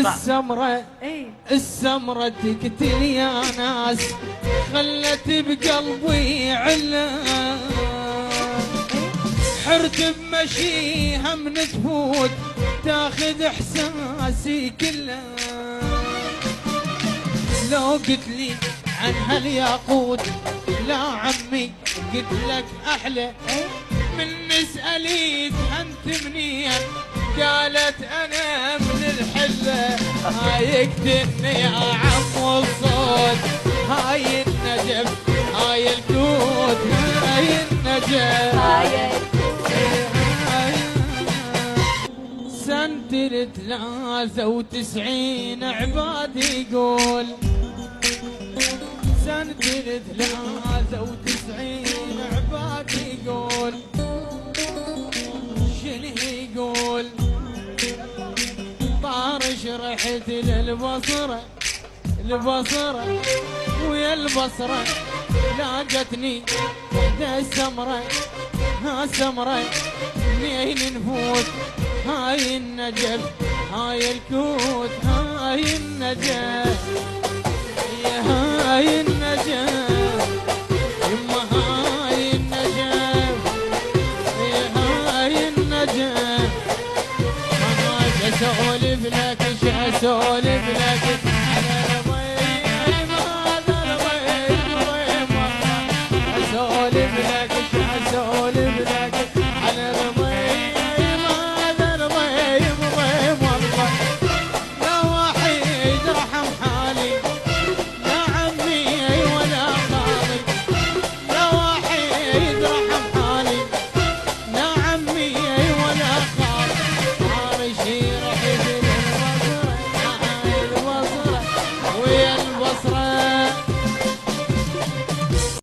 السمرة السمرة تقتل يا ناس، خلت بقلبي علة، حرت بمشيها من تفوت تاخذ احساسي كله. لو قلت لي عن هالياقوت لا عمي قلت لك احلى، من نسأليت انت منين قالت انا من الحله. هاي اقتلني يا عم والصوت، هاي النجف هاي الكوت، هاي النجف هاي سنة 93 عباد يقول، سنة 93 عباد يقول، شنو يقول؟ طارش رحت للبصرة، البصرة ويا البصرة لاقتني وحدة سمرة، ها سمرة منين نفوت؟ هاي النجف هاي الكوت، هاي النجف يا هاي النجف يما هاي النجف يا هاي النجف. اسولف لك ايش اسولف لك